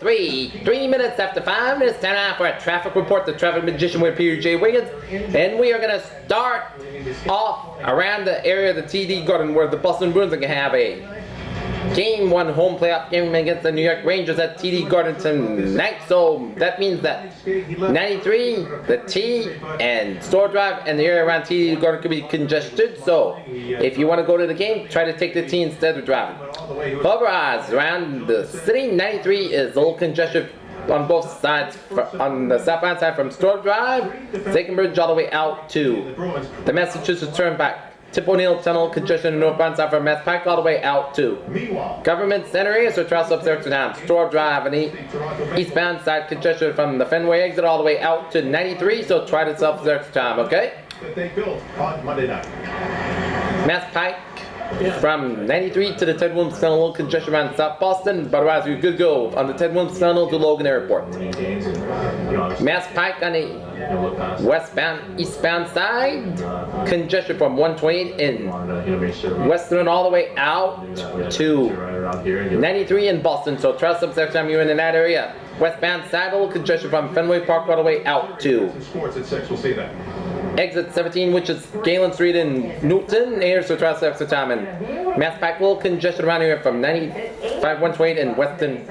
Route 3 minutes after 5. It's time now for a traffic report. The traffic magician with Peter Wiggins. And we are going to start off around the area of the TD Garden where the Boston Bruins are going to have a Game 1 home playoff game against the New York Rangers at TD Garden tonight. So that means that 93, the T, and Store Drive and the area around TD Garden could be congested. So if you want to go to the game, try to take the T instead of driving. Otherwise, around the city, 93 is a little congested on both sides, on the southbound side from Store Drive, Second Bridge all the way out to the Massachusetts Turnpike. Tip O'Neill Tunnel congestion in northbound side from Mass Pike all the way out to Government Center area, so travel up there to Store Drive and the eastbound side congestion from the Fenway exit all the way out to 93, so try to self-serve time, okay? They built on Monday night. Mass Pike from 93 to the Ted Williams Tunnel, a little congestion around South Boston, but otherwise you're good to go on the Ted Williams Tunnel to Logan Airport. Mass Pike on the westbound, eastbound side, congestion from 128 in Western all the way out to 93 in Boston, so try some next time you're in that area. Westbound side, a little congestion from Fenway Park all the way out to Exit 17, which is Galen Street in Newton, here's so try some extra time. And Mass Pike, a little congestion around here from 95 128 in Weston.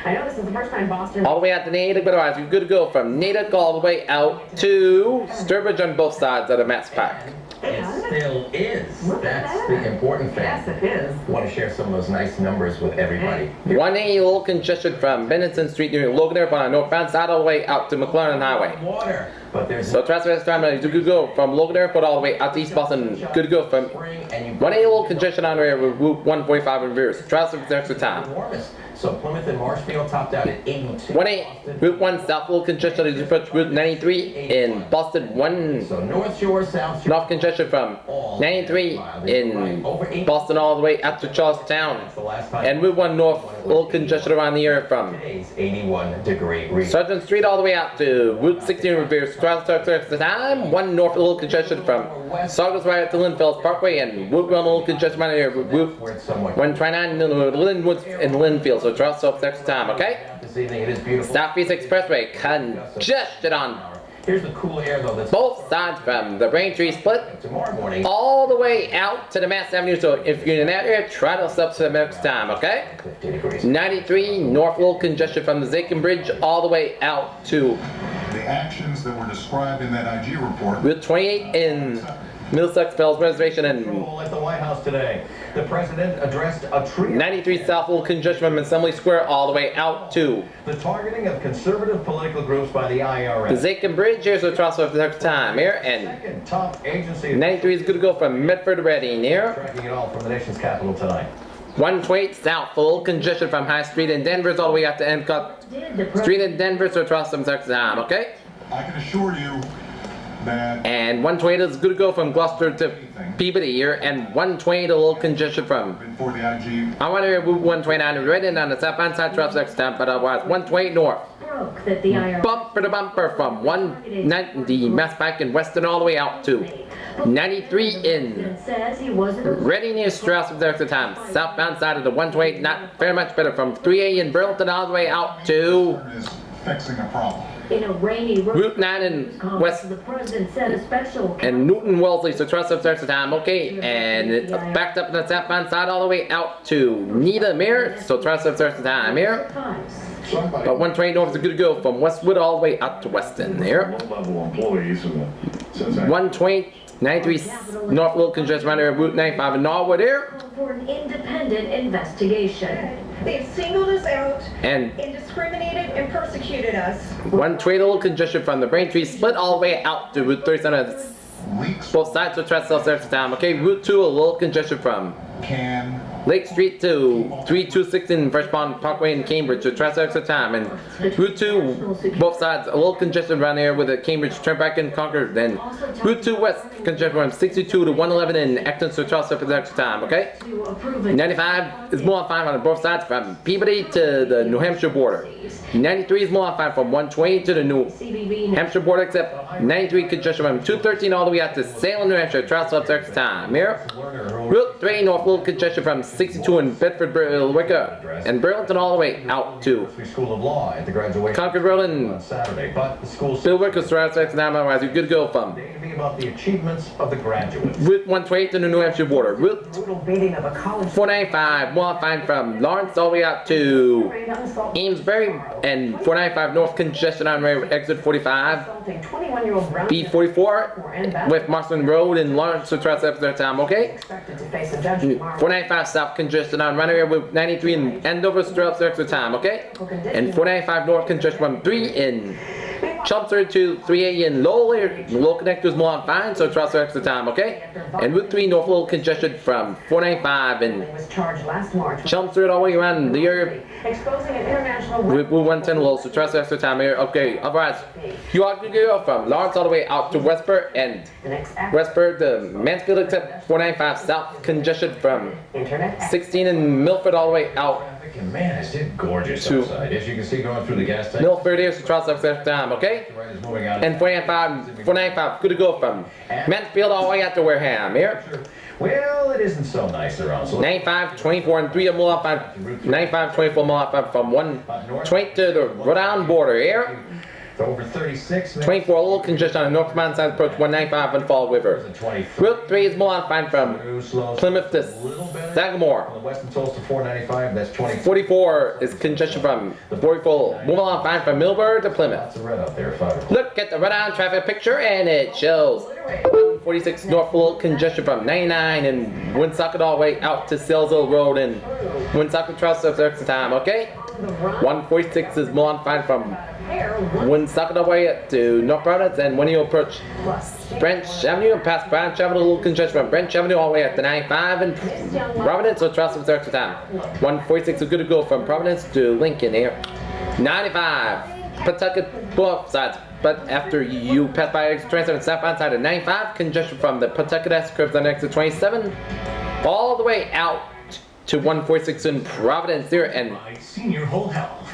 I know this is the first time Boston. All the way out to Natick, but otherwise you're good to go from Natick all the way out to Sturbridge on both sides of the Mass Pike. It still is. That's the important thing. Yes, it is. Want to share some of those nice numbers with everybody. 1A, a little congestion from Bennington Street near Logan Airport on the northbound side all the way out to McLaren Highway. Water. But there's So transfer time, you good to go from Logan Airport all the way out to East Boston. Good to go from 1A, a little congestion on there with Route 145 in reverse. Transfer for extra time. enormous. So Plymouth and Marshfield topped out at 82. 1A, Route 1 South, a little congestion as you approach Route 93 in Boston. 1 So North Shore, South Shore. North congestion from 93 in Boston all the way out to Charlestown. And Route 1 North, a little congestion around the area from Today's 81-degree. Sergeant Street all the way out to Route 16 reverse. The time 1 North, a little congestion from Saugus right to Linfield Parkway, and Route 1 a little congestion around here. Route 129 in Linwood and Linfield. So try yourself extra time, okay? This evening it is beautiful. Southeast Expressway congested on Here's the cool air though. That's both sides from the Braintree split tomorrow morning. all the way out to the Mass Avenue. So if you're in that area, try yourself to the next time, okay? 50 degrees. 93 North, little congestion from the Zakin Bridge all the way out to The actions that were described in that IG report. Route 28 in Middlesex Fells Reservation and At the White House today, the president addressed a trio. 93 South, little congestion from Assembly Square all the way out to The targeting of conservative political groups by the the IRS. Zakin Bridge. Here's the cross of the next time here, and Second top agency 93 is good to go from Medford to Reading here. tracking it all from the nation's capital tonight. 128 South, full congestion from High Street in Denver all the way out to Endicott Street in Denver, so trust some next time, okay? I can assure you that And 128 is good to go from Gloucester to Peabody here, and 128 a little congestion from for the IG. I want to hear Route 129 right in on the southbound side trust next time, but otherwise 128 North. Broke that the IRS. Bumper to bumper from 190 Mass Pike and Weston all the way out to 93 in Says he wasn't. Reading near Strauss of the time. Southbound side of the 128, not very much better from 3A in Burlington all the way out to Is fixing a problem. In a rainy Route 9 in West the president said a special. and Newton Wellesley, so trust of the time, okay? And it's backed up on the southbound side all the way out to Nita Mere, so trust of the time here. But 128 North is good to go from Westwood all the way out to Weston there. Low-level employees in the 128 93 North Little congestion around there, Route 95 in Norwood here. For an independent investigation. They've singled us out And and discriminated and persecuted us. 128 little congestion from the Braintree split all the way out to Route 37. leaks Both sides of trust self service time. Okay, Route 2 a little congestion from can Lake Street to 326 in Fresh Pond Parkway in Cambridge, so try to extra time. And Route 2, both sides, a little congestion around there with the Cambridge Turnpike and Concord. Then Route 2 West, congestion from 62 to 111 in Acton, so try to extra time, okay? 95 is more on 5 on both sides from Peabody to the New Hampshire border. 93 is more on 5 from 120 to the New Hampshire border, except 93 congestion from 213 all the way out to Salem, New Hampshire, try to extra time. Here, Route 3 North, little congestion from 62 in Bedford, Wicca, and Burlington all the way out to School of Law at the graduation Concord Road on and Saturday, but the school Bill Wicker's throughout sex now otherwise you're good to go from to be about the achievements of the graduates. Route 128 to the New Hampshire border. Route Brutal beating of a college 495 more fine from Lawrence all the way out to Amesbury, and 495 north congestion on exit 45. 21-year-old Brown B44 with Marston Road in Lawrence to trust after that time, okay? expected to face a judge tomorrow. 495 south congestion on runway with 93 in Andover throughout the extra time, okay? And 495 north congestion from 3 in Chelmsford to 3A in Lowell connectors more on fine, so trust the extra time, okay? And Route 3 north little congestion from 495 in Was charged last March with Chelmsford all the way around the area exposing an international with 110 low, so trust the extra time here, okay? Otherwise, you are going to go from Lawrence all the way out to Westport and the next act. Westport to Mansfield except 495 south congestion from Internet act. 16 in Milford all the way out And man, is it gorgeous To- outside. As you can see going through the gas tank. Milford here, so trust the extra time, okay? The right is moving out. And 495 good to go from Mansfield all the way out to Wareham here. Well, it isn't so nice around. So 95, 24, and 3 of mile 5. 95, 24 mile 5 from 120 to the Rhode Island border here. over 36 minutes. 24, a little congestion on the northbound side approach 195 and Fall River. 23. Route 3 is more fine from Plymouth to Sagamore. On the western tolls to 495, that's 20. 44 is congestion from 44, moving on fine from Millburn to Plymouth. Lots of red up there, 5. Look at the Rhode Island traffic picture and it shows 146 north full congestion from 99 and Woonsocket all the way out to Salesville Road and Woonsocket Trust of extra time, okay? 146 is more fine from Woonsocket all the way to North Providence, and when you approach Branch Avenue and past Branch Avenue, a little congestion from Branch Avenue all the way up to 95 and Providence, so trust of extra time. 146 is good to go from Providence to Lincoln here. 95, Pawtucket both sides. But after you pass by exit 27 southbound side of 95, congestion from the Pawtucket S curves on exit 27 all the way out to 146 in Providence there, and My senior whole health.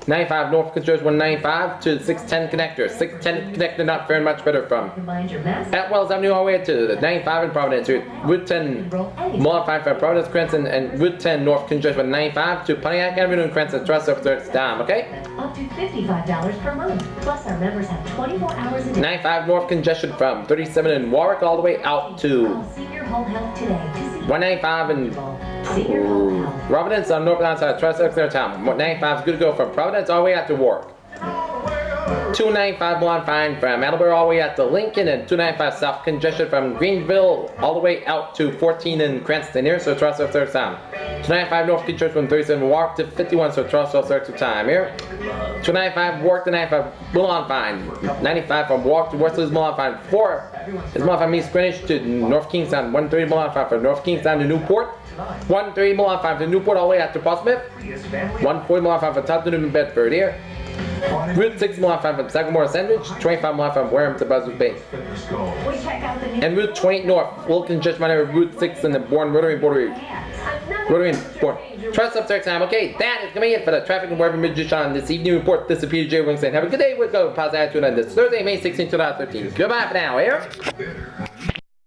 95 north congestion 195 to 610 connector. 610 connector not very much better from Mind your mask. Atwells Avenue all the way to the 95 in Providence here. Route 10 modified from Providence, Cranston, and Route 10 north congestion 95 to Pontiac Avenue and Cranston. Trust up there, it's down, okay? Up to $55 per month. Plus, our members have 24 hours a day. 95 north congestion from 37 in Warwick all the way out to Call Senior Whole Health today to see 195 in Senior Whole Health. Providence on northbound side. Trust up there, town. 95 is good to go from Providence all the way out to Warwick. 295 Blonde Fine from Attleboro all the way out to Lincoln, and 295 South congestion from Greenville all the way out to 14 in Cranston here, so trust up there, town. 295 North congestion from 37 Warwick to 51, so trust up there, time here. 295 Warwick to 95 Blonde Fine. 95 from Warwick to Worcester Blonde Fine. 4 is Blonde Fine East Greenwich to North Kingstown. 130 Blonde Fine from North Kingstown to Newport. 130 Blonde Fine to Newport all the way out to Portsmouth. 140 Blonde Fine from Tottenham to Bedford here. Route 6 mile 5 from Sagamore Sandwich, 25 mile from Wareham to Buzzards Bay. We check out the new And Route 28 North, little congestion on Route 6 in the Bourne Rotary Border. Rotary and Bourne. Trust up there time. Okay, that is going to be it for the traffic and weather magician on this evening report. This is Peter J. Wiggins saying have a good day with go positive attitude on this Thursday, May 16, 2013. Goodbye for now, here.